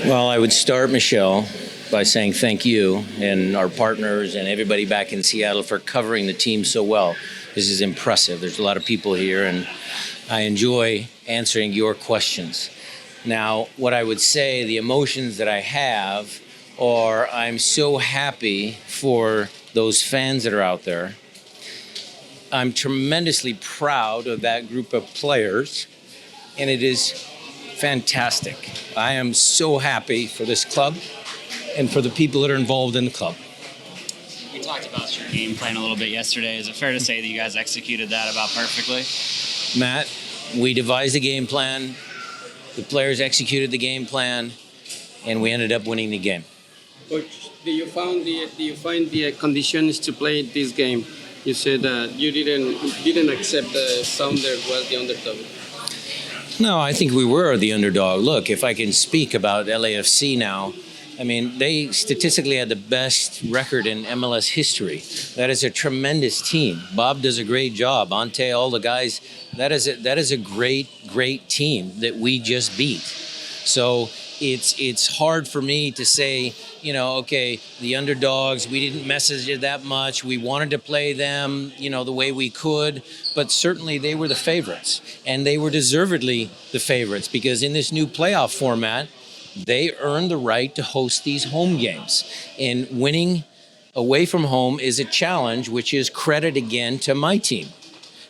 Well, I would start, Michelle, by saying thank you and our partners and everybody back in Seattle for covering the team so well. This is impressive. There's a lot of people here, and I enjoy answering your questions. Now, what I would say, the emotions that I have are I'm so happy for those fans that are out there. I'm tremendously proud of that group of players, and it is fantastic. I am so happy for this club and for the people that are involved in the club. We talked about your game plan a little bit yesterday. Is it fair to say that you guys executed that about perfectly? Matt, we devised a game plan, the players executed the game plan, and we ended up winning the game. Coach, do you find the conditions to play this game? You said that you didn't accept the Sounders was the underdog. No, I think we were the underdog. Look, if I can speak about LAFC now, I mean, they statistically had the best record in MLS history. That is a tremendous team. Bob does a great job. Ante, all the guys, that is a great team that we just beat. So it's hard for me to say, okay, the underdogs, we didn't message it that much. We wanted to play them, the way we could, but certainly they were the favorites, and they were deservedly the favorites because in this new playoff format, they earned the right to host these home games. And winning away from home is a challenge, which is credit again to my team.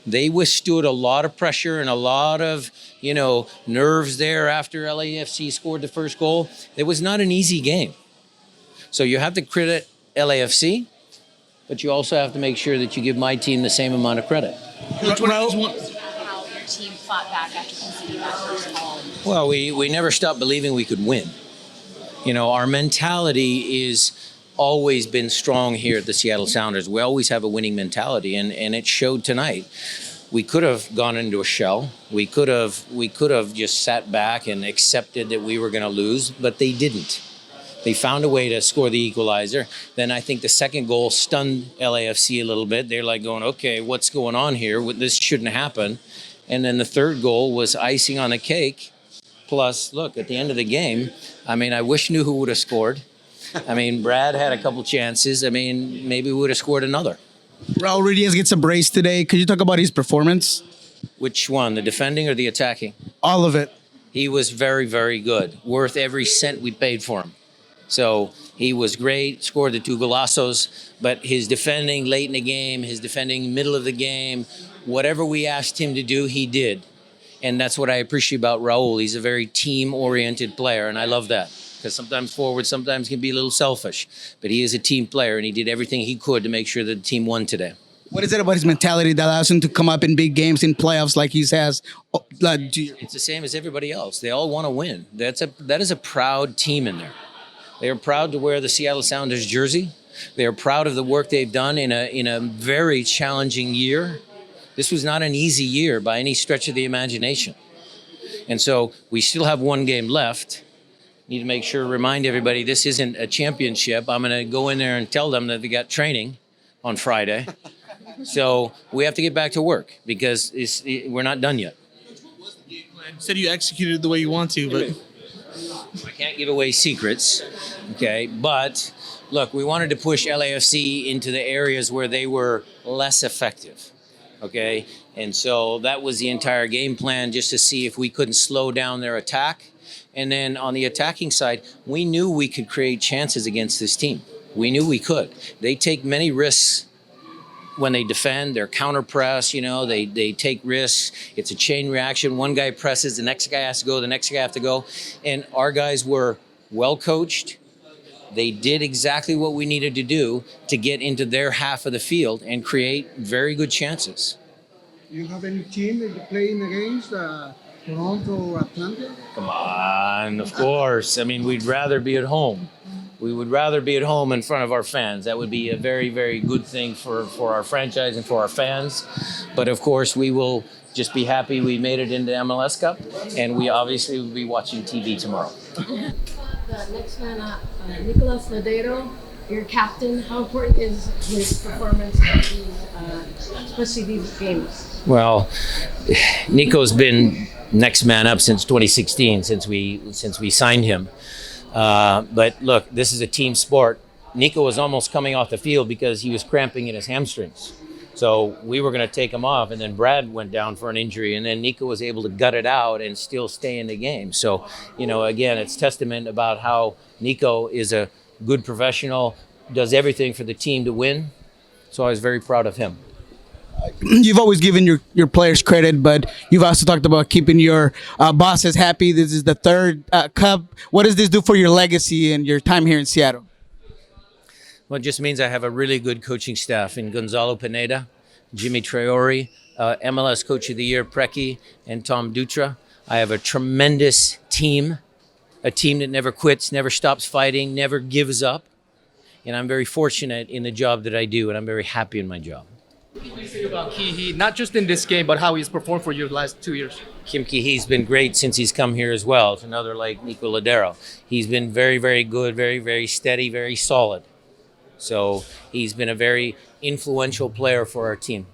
They withstood a lot of pressure and a lot of, nerves there after LAFC scored the first goal. It was not an easy game. So you have to credit LAFC, but you also have to make sure that you give my team the same amount of credit. How your team fought back after conceding that first goal? Well, we never stopped believing we could win. Our mentality is always been strong here at the Seattle Sounders. We always have a winning mentality, and it showed tonight. We could have gone into a shell. We could have just sat back and accepted that we were going to lose, but they didn't. They found a way to score the equalizer. Then I think the second goal stunned LAFC a little bit. They're like going, okay, what's going on here? This shouldn't happen. And then the third goal was icing on the cake. Plus, look, at the end of the game, I wish knew who would have scored. Brad had a couple chances. Maybe we would have scored another. Raul Ruidiaz gets a brace today. Could you talk about his performance? Which one, the defending or the attacking? All of it. He was very, very good. Worth every cent we paid for him. So he was great, scored the 2 golazos, but his defending late in the game, his defending middle of the game, whatever we asked him to do, he did. And that's what I appreciate about Raul. He's a very team-oriented player, and I love that. Because sometimes forward, sometimes can be a little selfish. But he is a team player, and he did everything he could to make sure that the team won today. What is it about his mentality that allows him to come up in big games, in playoffs like he has? It's the same as everybody else. They all want to win. That is a proud team in there. They are proud to wear the Seattle Sounders jersey. They are proud of the work they've done in a very challenging year. This was not an easy year by any stretch of the imagination. And so we still have one game left. Need to make sure, remind everybody, this isn't a championship. I'm going to go in there and tell them that they got training on Friday. So we have to get back to work because we're not done yet. You said you executed the way you want to, but... I can't give away secrets, okay? But, look, we wanted to push LAFC into the areas where they were less effective, okay? And so that was the entire game plan, just to see if we couldn't slow down their attack. And then on the attacking side, we knew we could create chances against this team. We knew we could. They take many risks when they defend, their counter press, they take risks. It's a chain reaction. One guy presses, the next guy has to go, the next guy has to go. And our guys were well coached. They did exactly what we needed to do to get into their half of the field and create very good chances. You have any team that you're playing against? Toronto or Atlanta? Come on, of course. We'd rather be at home. We would rather be at home in front of our fans. That would be a very, very good thing for our franchise and for our fans. But of course, we will just be happy we made it into MLS Cup, and we obviously will be watching TV tomorrow. The next man up, Nicolas Ladero, your captain. How important is his performance, especially these games? Well, Nico's been next man up since 2016, since we signed him. But look, this is a team sport. Nico was almost coming off the field because he was cramping in his hamstrings. So we were going to take him off, and then Brad went down for an injury, and then Nico was able to gut it out and still stay in the game. So, again, it's testament about how Nico is a good professional, does everything for the team to win. So I was very proud of him. You've always given your players credit, but you've also talked about keeping your bosses happy. This is the third cup. What does this do for your legacy and your time here in Seattle? Well, it just means I have a really good coaching staff in Gonzalo Pineda, Jimmy Traore, MLS Coach of the Year Preki, and Tom Dutra. I have a tremendous team, a team that never quits, never stops fighting, never gives up. And I'm very fortunate in the job that I do, and I'm very happy in my job. What do you say about Kihi, not just in this game, but how he's performed for you the last 2 years? Kim Kihi's been great since he's come here as well. It's another like Nico Ladero. He's been very, very good, very, very steady, very solid. So he's been a very influential player for our team.